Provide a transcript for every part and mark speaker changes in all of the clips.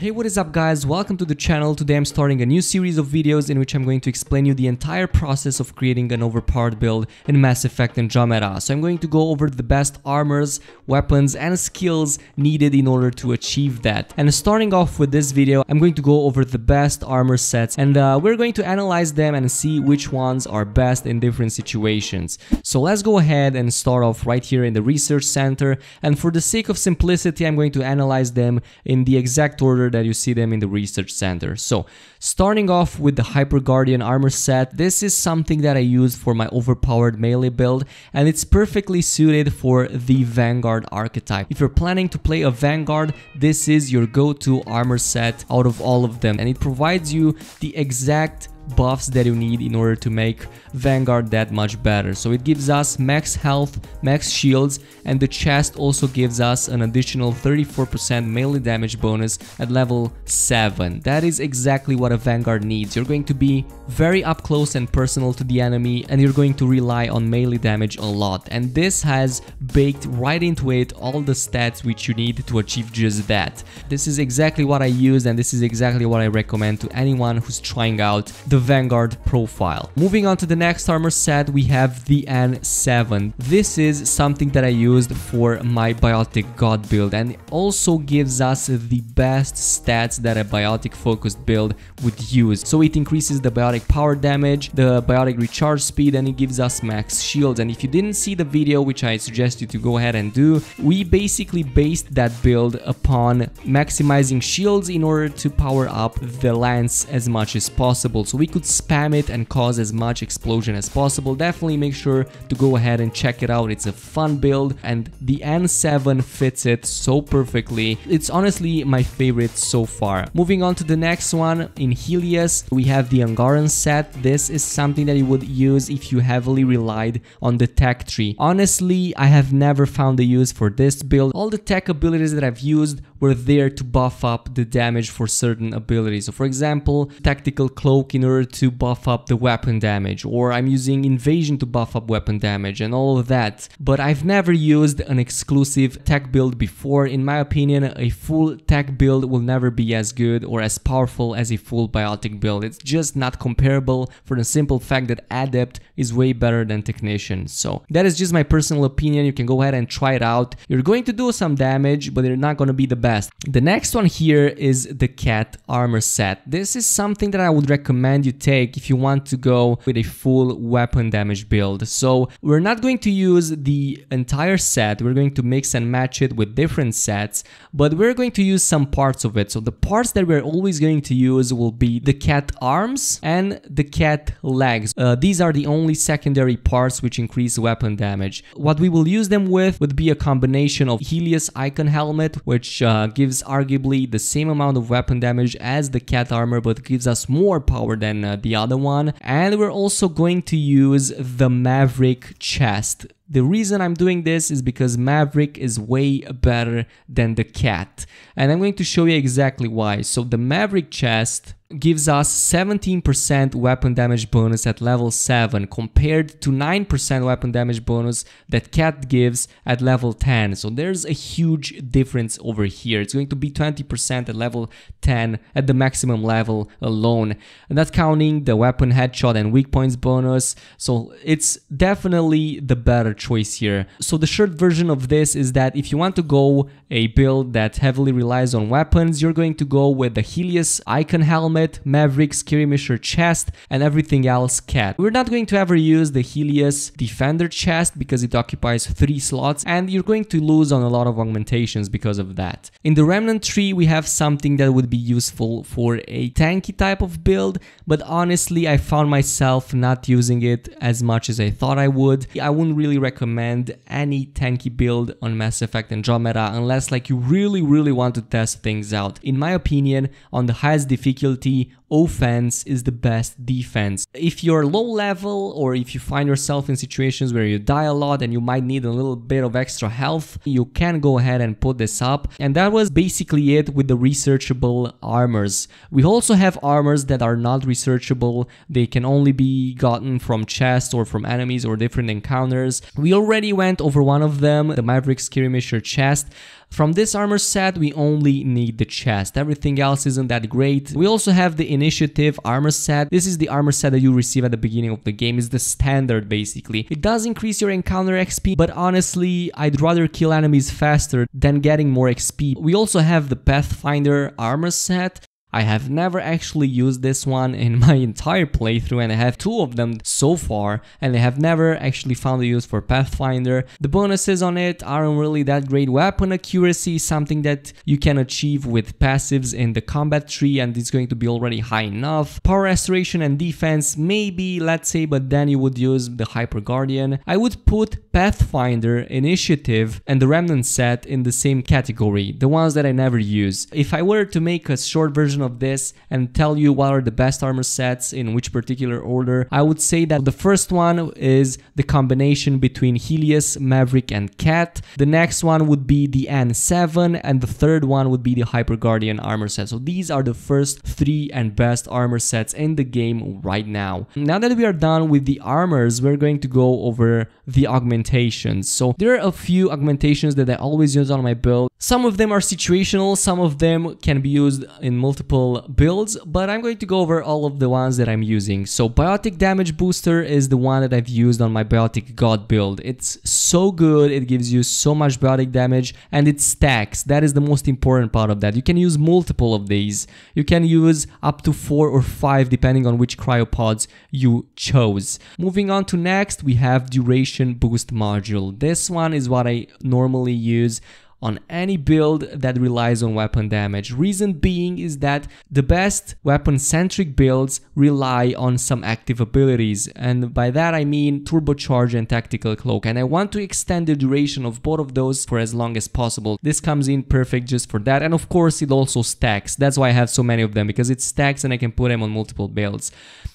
Speaker 1: Hey, what is up guys, welcome to the channel. Today I'm starting a new series of videos in which I'm going to explain you the entire process of creating an overpowered build in Mass Effect Andromeda. So I'm going to go over the best armors, weapons and skills needed in order to achieve that. And starting off with this video, I'm going to go over the best armor sets and we're going to analyze them and see which ones are best in different situations. So let's go ahead and start off right here in the research center, and for the sake of simplicity I'm going to analyze them in the exact order that you see them in the research center. So starting off with the Hyper Guardian armor set, this is something that I use for my overpowered melee build and it's perfectly suited for the Vanguard archetype. If you're planning to play a Vanguard, this is your go-to armor set out of all of them, and it provides you the exact buffs that you need in order to make Vanguard that much better. So it gives us max health, max shields, and the chest also gives us an additional 34% melee damage bonus at level 7. That is exactly what a Vanguard needs. You're going to be very up close and personal to the enemy and you're going to rely on melee damage a lot, and this has baked right into it all the stats which you need to achieve just that. This is exactly what I use and this is exactly what I recommend to anyone who's trying out the Vanguard profile. Moving on to the next armor set, we have the N7. This is something that I used for my biotic god build and it also gives us the best stats that a biotic focused build would use. So it increases the biotic power damage, the biotic recharge speed, and it gives us max shields. And if you didn't see the video, which I suggest you to go ahead and do, we basically based that build upon maximizing shields in order to power up the lance as much as possible. So we could spam it and cause as much explosion as possible. Definitely make sure to go ahead and check it out. It's a fun build and the N7 fits it so perfectly. It's honestly my favorite so far. Moving on to the next one, in Helios we have the Angaran set. This is something that you would use if you heavily relied on the tech tree. Honestly, I have never found a use for this build. All the tech abilities that I've used were there to buff up the damage for certain abilities. So for example, tactical cloak in order to buff up the weapon damage, or I'm using invasion to buff up weapon damage and all of that. But I've never used an exclusive tech build before. In my opinion, a full tech build will never be as good or as powerful as a full biotic build. It's just not comparable for the simple fact that Adept is way better than Technician. So that is just my personal opinion. You can go ahead and try it out. You're going to do some damage, but you're not going to be the best. The next one here is the Cat armor set. This is something that I would recommend you take if you want to go with a full weapon damage build. So we're not going to use the entire set, we're going to mix and match it with different sets, but we're going to use some parts of it. So the parts that we're always going to use will be the cat arms and the cat legs. These are the only secondary parts which increase weapon damage. What we will use them with would be a combination of Helios icon helmet, which gives arguably the same amount of weapon damage as the cat armor but gives us more power than the other one, and we're also going to use the Maverick chest. The reason I'm doing this is because Maverick is way better than the cat, and I'm going to show you exactly why. So the Maverick chest gives us 17% weapon damage bonus at level 7 compared to 9% weapon damage bonus that cat gives at level 10. So there's a huge difference over here. It's going to be 20% at level 10 at the maximum level alone, and not counting the weapon headshot and weak points bonus. So it's definitely the better choice here. So the short version of this is that if you want to go a build that heavily relies on weapons, you're going to go with the Helios icon helmet, Maverick skirmisher chest, and everything else cat. We're not going to ever use the Helios defender chest because it occupies 3 slots and you're going to lose on a lot of augmentations because of that. In the Remnant tree we have something that would be useful for a tanky type of build, but honestly I found myself not using it as much as I thought I would. I wouldn't really recommend any tanky build on Mass Effect Andromeda unless like you really want to test things out. In my opinion, on the highest difficulty, offense is the best defense. If you're low level or if you find yourself in situations where you die a lot and you might need a little bit of extra health, you can go ahead and put this up. And that was basically it with the researchable armors. We also have armors that are not researchable. They can only be gotten from chests or from enemies or different encounters. We already went over one of them, the Maverick Skirmisher chest. From this armor set, we only need the chest. Everything else isn't that great. We also have the Initiative armor set. This is the armor set that you receive at the beginning of the game. It's the standard, basically. It does increase your encounter XP, but honestly, I'd rather kill enemies faster than getting more XP. We also have the Pathfinder armor set. I have never actually used this one in my entire playthrough, and I have 2 of them so far, and I have never actually found a use for Pathfinder. The bonuses on it aren't really that great. Weapon accuracy, something that you can achieve with passives in the combat tree, and it's going to be already high enough. Power restoration and defense, maybe, let's say, but then you would use the Hyper Guardian. I would put Pathfinder, Initiative, and the Remnant set in the same category, the ones that I never use. If I were to make a short version of this and tell you what are the best armor sets in which particular order, I would say that the first one is the combination between Helios, Maverick, and Cat. The next one would be the N7, and the third one would be the Hyper Guardian armor set. So these are the first 3 and best armor sets in the game right now. Now that we are done with the armors, we're going to go over the augmentations. So there are a few augmentations that I always use on my build. Some of them are situational, some of them can be used in multiple builds, but I'm going to go over all of the ones that I'm using. So biotic damage booster is the one that I've used on my biotic god build. It's so good, it gives you so much biotic damage, and it stacks. That is the most important part of that. You can use multiple of these. You can use up to 4 or 5 depending on which cryopods you chose. Moving on to next, we have duration boost module. This one is what I normally use on any build that relies on weapon damage. Reason being is that the best weapon-centric builds rely on some active abilities, and by that I mean Turbocharge and Tactical Cloak, and I want to extend the duration of both of those for as long as possible. This comes in perfect just for that, and of course it also stacks. That's why I have so many of them, because it stacks and I can put them on multiple builds.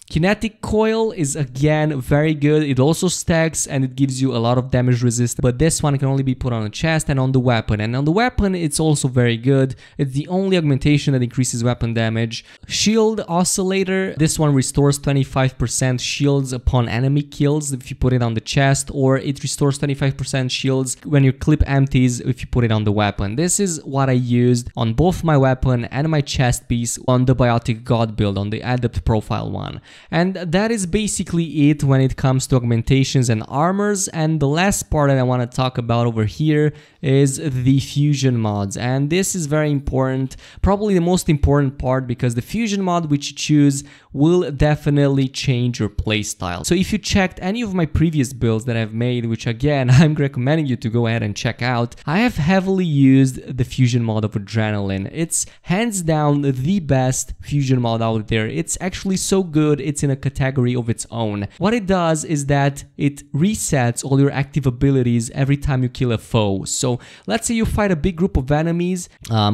Speaker 1: Kinetic Coil is again very good. It also stacks and it gives you a lot of damage resistance, but this one can only be put on a chest and on the weapon. And on the weapon, it's also very good. It's the only augmentation that increases weapon damage. Shield Oscillator, this one restores 25% shields upon enemy kills if you put it on the chest, or it restores 25% shields when your clip empties if you put it on the weapon. This is what I used on both my weapon and my chest piece on the Biotic God build, on the Adept profile one. And that is basically it when it comes to augmentations and armors. And the last part that I want to talk about over here is the fusion mods, and this is very important, probably the most important part, because the fusion mod which you choose will definitely change your playstyle. So if you checked any of my previous builds that I've made, which again I'm recommending you to go ahead and check out, I have heavily used the fusion mod of Adrenaline. It's hands down the best fusion mod out there. It's actually so good, it's in a category of its own. What it does is that it resets all your active abilities every time you kill a foe. So let's say you fight a big group of enemies,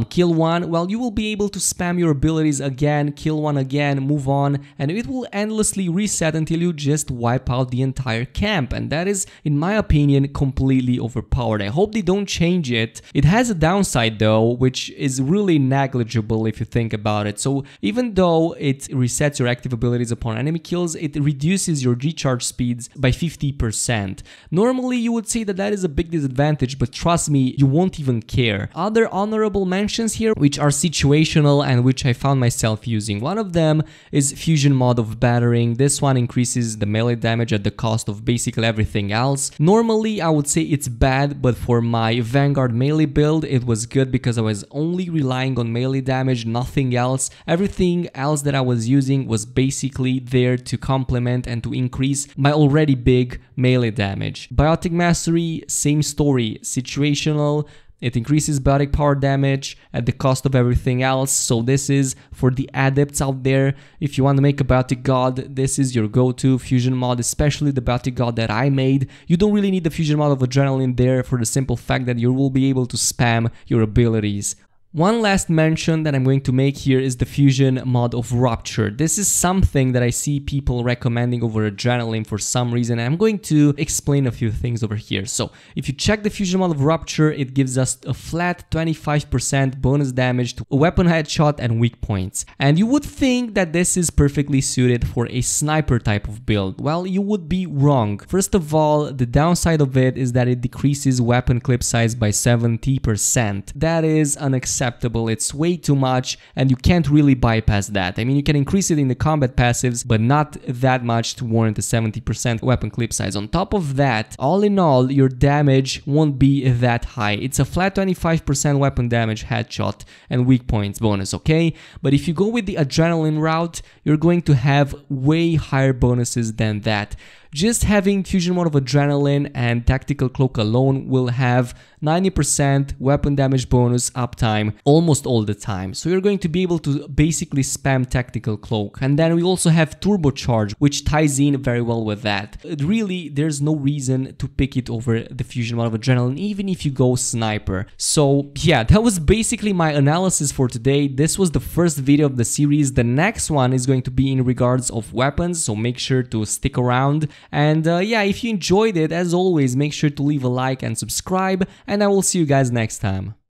Speaker 1: kill one, well, you will be able to spam your abilities again, kill one again, move on, and it will endlessly reset until you just wipe out the entire camp. And that is, in my opinion, completely overpowered. I hope they don't change it. It has a downside though, which is really negligible if you think about it. So even though it resets your active abilities upon enemy kills, it reduces your recharge speeds by 50%. Normally you would say that that is a big disadvantage, but trust me, you won't even care. Other honorable mentions here, which are situational and which I found myself using. One of them is fusion mod of battering. This one increases the melee damage at the cost of basically everything else. Normally I would say it's bad, but for my Vanguard melee build it was good because I was only relying on melee damage, nothing else. Everything else that I was using was basically there to complement and to increase my already big melee damage. Biotic Mastery, same story, situational. It increases biotic power damage at the cost of everything else. So this is for the adepts out there. If you want to make a biotic god, this is your go-to fusion mod, especially the biotic god that I made. You don't really need the fusion mod of Adrenaline there for the simple fact that you will be able to spam your abilities. One last mention that I'm going to make here is the fusion mod of Rupture. This is something that I see people recommending over Adrenaline for some reason, and I'm going to explain a few things over here. So if you check the fusion mod of Rupture, it gives us a flat 25% bonus damage to a weapon headshot and weak points. And you would think that this is perfectly suited for a sniper type of build. Well, you would be wrong. First of all, the downside of it is that it decreases weapon clip size by 70%. That is unacceptable. It's way too much, and you can't really bypass that. I mean, you can increase it in the combat passives, but not that much to warrant a 70% weapon clip size. On top of that, all in all, your damage won't be that high. It's a flat 25% weapon damage headshot and weak points bonus, okay? But if you go with the Adrenaline route, you're going to have way higher bonuses than that. Just having fusion mode of Adrenaline and Tactical Cloak alone will have 90% weapon damage bonus uptime almost all the time. So you're going to be able to basically spam Tactical Cloak. And then we also have Turbocharge, which ties in very well with that. Really, there's no reason to pick it over the fusion mode of Adrenaline, even if you go Sniper. So yeah, that was basically my analysis for today. This was the first video of the series. The next one is going to be in regards of weapons, so make sure to stick around. And yeah, if you enjoyed it, as always, make sure to leave a like and subscribe, and I will see you guys next time.